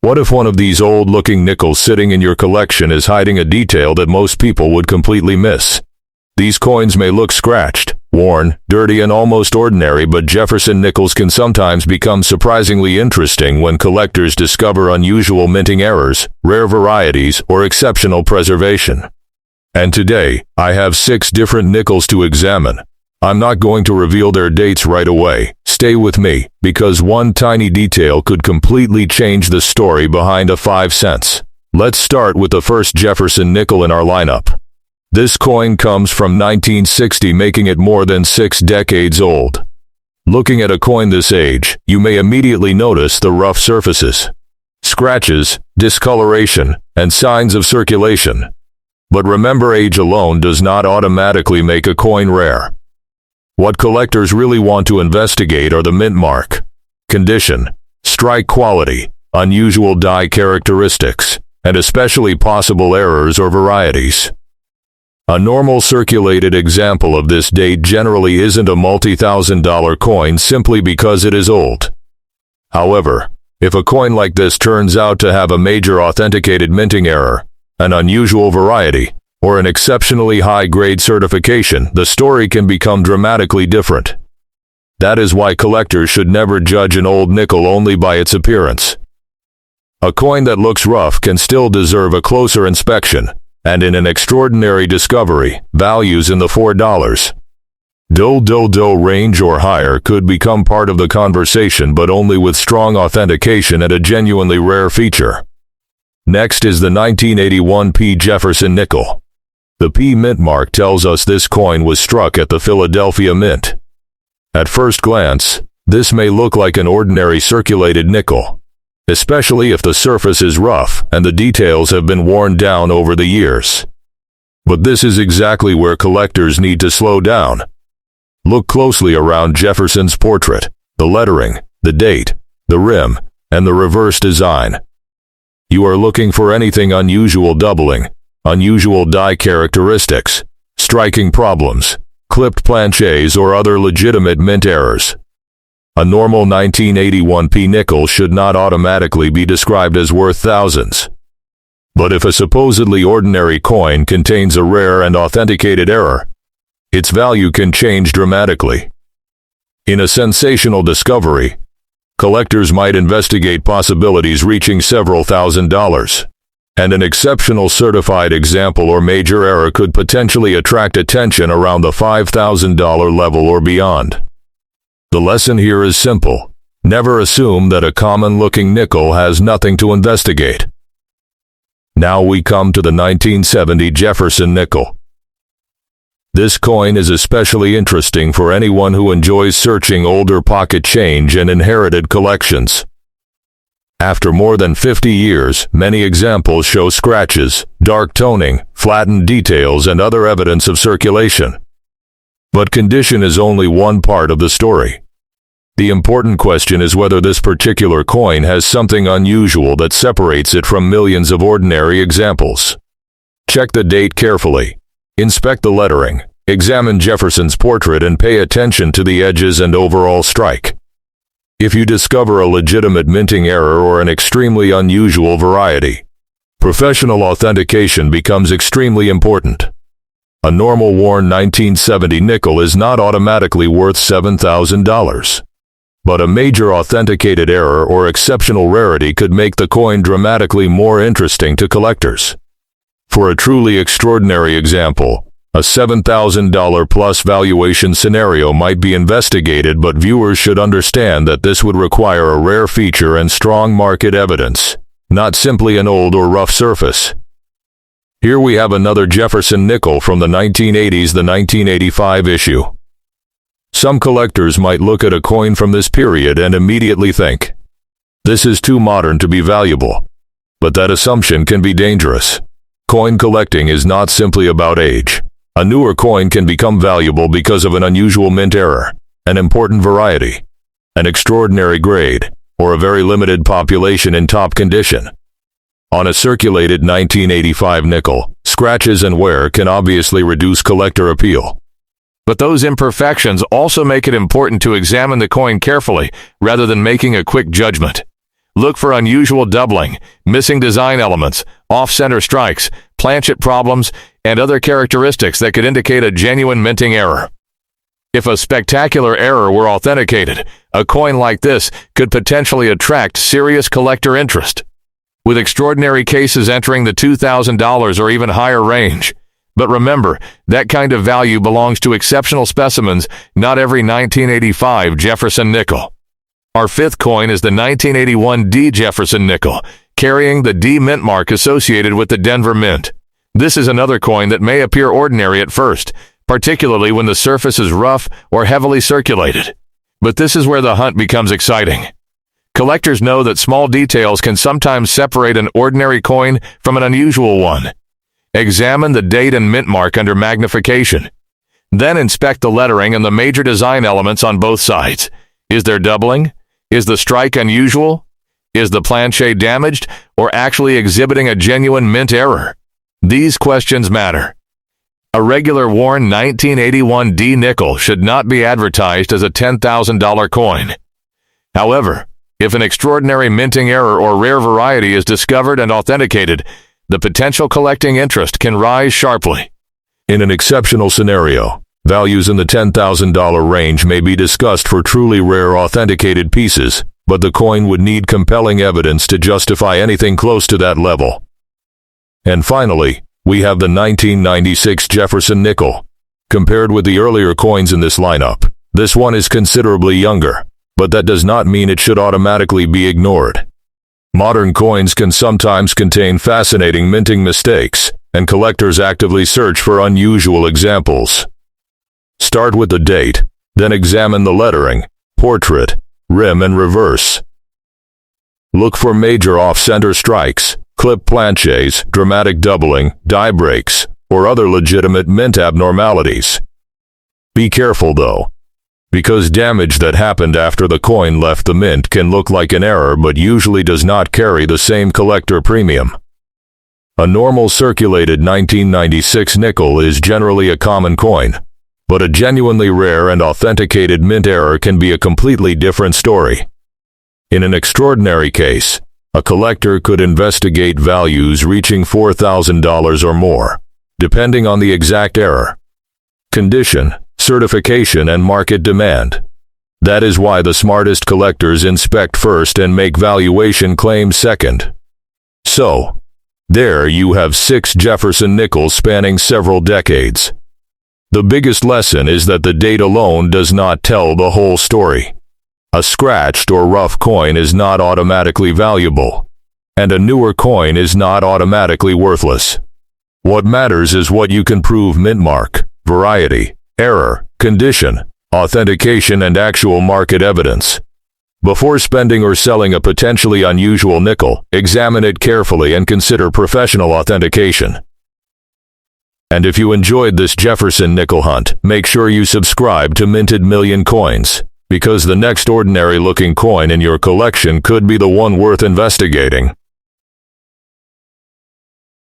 What if one of these old-looking nickels sitting in your collection is hiding a detail that most people would completely miss? These coins may look scratched, worn, dirty, and almost ordinary, but Jefferson nickels can sometimes become surprisingly interesting when collectors discover unusual minting errors, rare varieties, or exceptional preservation. And today, I have 6 different nickels to examine. I'm not going to reveal their dates right away. Stay with me, because one tiny detail could completely change the story behind a 5 cents. Let's start with the first Jefferson nickel in our lineup. This coin comes from 1960, making it more than 6 decades old. Looking at a coin this age, you may immediately notice the rough surfaces, scratches, discoloration, and signs of circulation. But remember, age alone does not automatically make a coin rare. What collectors really want to investigate are the mint mark, condition, strike quality, unusual die characteristics, and especially possible errors or varieties. A normal circulated example of this date generally isn't a multi-thousand-dollar coin simply because it is old. However, if a coin like this turns out to have a major authenticated minting error, an unusual variety, or an exceptionally high-grade certification, the story can become dramatically different. That is why collectors should never judge an old nickel only by its appearance. A coin that looks rough can still deserve a closer inspection, and in an extraordinary discovery, values in the $4 range or higher could become part of the conversation, but only with strong authentication and a genuinely rare feature. Next is the 1981 P Jefferson nickel. The P mint mark tells us this coin was struck at the Philadelphia Mint. At first glance, this may look like an ordinary circulated nickel, especially if the surface is rough and the details have been worn down over the years. But this is exactly where collectors need to slow down. Look closely around Jefferson's portrait, the lettering, the date, the rim, and the reverse design. You are looking for anything unusual: doubling, unusual die characteristics, striking problems, clipped planchets, or other legitimate mint errors. A normal 1981 P nickel should not automatically be described as worth thousands. But if a supposedly ordinary coin contains a rare and authenticated error, its value can change dramatically. In a sensational discovery, collectors might investigate possibilities reaching several $1,000s, and an exceptional certified example or major error could potentially attract attention around the $5,000 level or beyond. The lesson here is simple: never assume that a common-looking nickel has nothing to investigate. Now we come to the 1970 Jefferson nickel. This coin is especially interesting for anyone who enjoys searching older pocket change and inherited collections. After more than 50 years, many examples show scratches, dark toning, flattened details, and other evidence of circulation. But condition is only one part of the story. The important question is whether this particular coin has something unusual that separates it from millions of ordinary examples. Check the date carefully. Inspect the lettering. Examine Jefferson's portrait and pay attention to the edges and overall strike. If you discover a legitimate minting error or an extremely unusual variety, professional authentication becomes extremely important. A normal worn 1970 nickel is not automatically worth $7,000. But a major authenticated error or exceptional rarity could make the coin dramatically more interesting to collectors. For a truly extraordinary example, a $7,000 plus valuation scenario might be investigated, but viewers should understand that this would require a rare feature and strong market evidence, not simply an old or rough surface. Here we have another Jefferson nickel from the 1980s, the 1985 issue. Some collectors might look at a coin from this period and immediately think, this is too modern to be valuable. But that assumption can be dangerous. Coin collecting is not simply about age. A newer coin can become valuable because of an unusual mint error, an important variety, an extraordinary grade, or a very limited population in top condition. On a circulated 1985 nickel, scratches and wear can obviously reduce collector appeal. But those imperfections also make it important to examine the coin carefully rather than making a quick judgment. Look for unusual doubling, missing design elements, off-center strikes, planchet problems, and other characteristics that could indicate a genuine minting error. If a spectacular error were authenticated, a coin like this could potentially attract serious collector interest, with extraordinary cases entering the $2,000 or even higher range. But remember, that kind of value belongs to exceptional specimens, not every 1985 Jefferson nickel. Our fifth coin is the 1981 D Jefferson nickel, carrying the D mint mark associated with the Denver Mint. This is another coin that may appear ordinary at first, particularly when the surface is rough or heavily circulated. But this is where the hunt becomes exciting. Collectors know that small details can sometimes separate an ordinary coin from an unusual one. Examine the date and mint mark under magnification. Then inspect the lettering and the major design elements on both sides. Is there doubling? Is the strike unusual? Is the planchet damaged or actually exhibiting a genuine mint error? These questions matter. A regular worn 1981 D nickel should not be advertised as a $10,000 coin. However, if an extraordinary minting error or rare variety is discovered and authenticated, the potential collecting interest can rise sharply. In an exceptional scenario, values in the $10,000 range may be discussed for truly rare authenticated pieces, but the coin would need compelling evidence to justify anything close to that level. And finally, we have the 1996 Jefferson nickel. Compared with the earlier coins in this lineup, this one is considerably younger, but that does not mean it should automatically be ignored. Modern coins can sometimes contain fascinating minting mistakes, and collectors actively search for unusual examples. Start with the date, then examine the lettering, portrait, rim and reverse. Look for major off-center strikes, clip planchets, dramatic doubling, die breaks, or other legitimate mint abnormalities. Be careful though, because damage that happened after the coin left the mint can look like an error but usually does not carry the same collector premium. A normal circulated 1996 nickel is generally a common coin, but a genuinely rare and authenticated mint error can be a completely different story. In an extraordinary case, a collector could investigate values reaching $4,000 or more, depending on the exact error, condition, certification, and market demand. That is why the smartest collectors inspect first and make valuation claims second. So, there you have 6 Jefferson nickels spanning several decades. The biggest lesson is that the date alone does not tell the whole story. A scratched or rough coin is not automatically valuable, and a newer coin is not automatically worthless. What matters is what you can prove: mint mark, variety, error, condition, authentication, and actual market evidence. Before spending or selling a potentially unusual nickel, examine it carefully and consider professional authentication. And if you enjoyed this Jefferson nickel hunt, make sure you subscribe to Minted Million Coins, because the next ordinary-looking coin in your collection could be the one worth investigating.